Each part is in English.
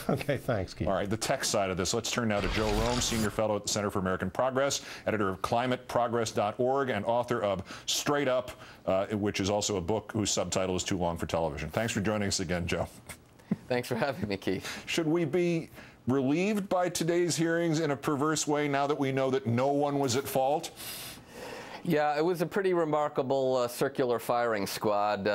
Okay, thanks, Keith. All right, the tech side of this. Let's turn now to Joe Romm, Senior Fellow at the Center for American Progress, editor of climateprogress.org, and author of Straight Up, which is also a book whose subtitle is too long for television. Thanks for joining us again, Joe. Thanks for having me, Keith. Should we be relieved by today's hearings in a perverse way now that we know that no one was at fault? Yeah, it was a pretty remarkable circular firing squad.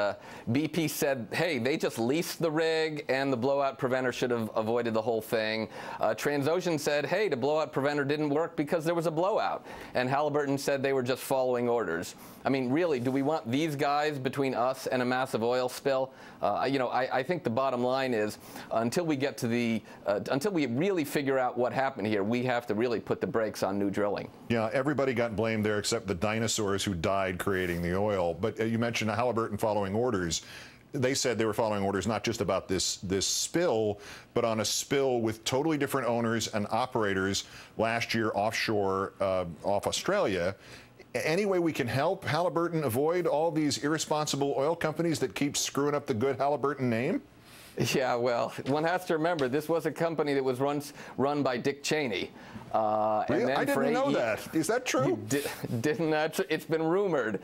BP said, hey, they just leased the rig and the blowout preventer should have avoided the whole thing. Transocean said, hey, the blowout preventer didn't work because there was a blowout. And Halliburton said they were just following orders. I mean, really, do we want these guys between us and a massive oil spill? I think the bottom line is until we get to the, until we really figure out what happened here, we have to really put the brakes on new drilling. Yeah, everybody got blamed there except the dinosaurs who died creating the oil. But you mentioned Halliburton following orders. They said they were following orders not just about this spill, but on a spill with totally different owners and operators last year offshore off Australia. Any way we can help Halliburton avoid all these irresponsible oil companies that keep screwing up the good Halliburton name? Yeah, well, one has to remember this was a company that was run by Dick Cheney. Really? And I didn't know that. Is that true? Didn't that? It's been rumored.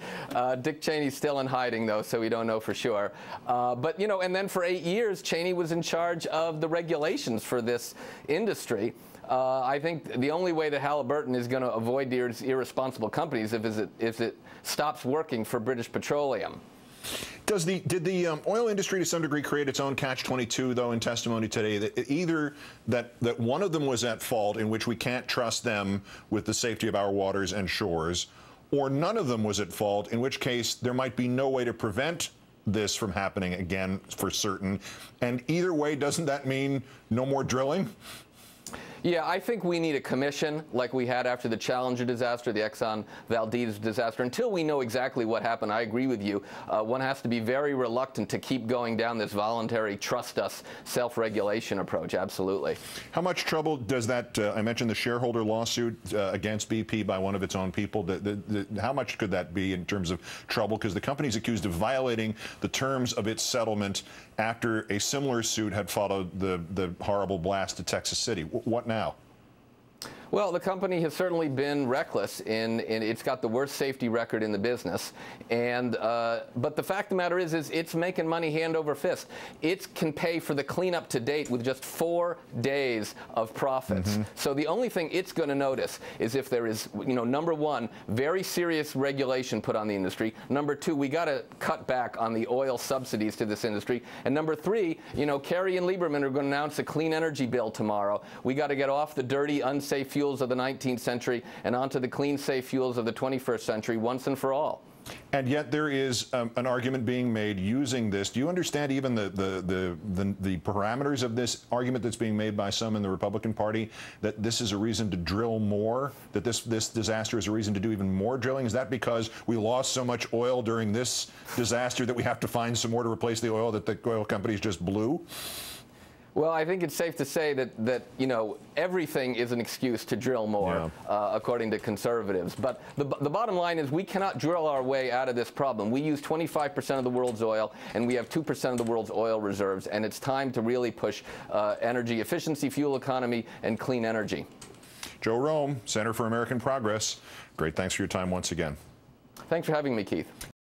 Dick Cheney's still in hiding, though, so we don't know for sure. But, you know, and then for 8 years, Cheney was in charge of the regulations for this industry. I think the only way that Halliburton is going to avoid these irresponsible companies is it stops working for British Petroleum. Did the oil industry to some degree create its own catch-22, though, in testimony today, that either that one of them was at fault, in which we can't trust them with the safety of our waters and shores, or none of them was at fault, in which case there might be no way to prevent this from happening again for certain? And either way, doesn't that mean no more drilling? Yeah, I think we need a commission like we had after the Challenger disaster, the Exxon Valdez disaster. Until we know exactly what happened, I agree with you. One has to be very reluctant to keep going down this voluntary trust us self-regulation approach. Absolutely. How much trouble does that, I mentioned the shareholder lawsuit against BP by one of its own people. How much could that be in terms of trouble? Because the company's accused of violating the terms of its settlement after a similar suit had followed the horrible blast to Texas City. What now? Well, the company has certainly been reckless in it's got the worst safety record in the business. And but the fact of the matter is it's making money hand over fist. It can pay for the cleanup to date with just 4 days of profits. Mm-hmm. So the only thing it's going to notice is if there is, you know, number one, very serious regulation put on the industry. Number two, we got to cut back on the oil subsidies to this industry. And number three, you know, Kerry and Lieberman are going to announce a clean energy bill tomorrow. We got to get off the dirty, unsafe fuels of the 19th century and onto the clean, safe fuels of the 21st century once and for all. And yet there is an argument being made using this. Do you understand even the parameters of this argument that's being made by some in the Republican Party, that this is a reason to drill more, that this disaster is a reason to do even more drilling? Is that because we lost so much oil during this disaster that we have to find some more to replace the oil that the oil companies just blew? Well, I think it's safe to say that you know, everything is an excuse to drill more, yeah. According to conservatives. But the bottom line is we cannot drill our way out of this problem. We use 25% of the world's oil, and we have 2% of the world's oil reserves. And it's time to really push energy efficiency, fuel economy, and clean energy. Joe Romm, Center for American Progress. Great. Thanks for your time once again. Thanks for having me, Keith.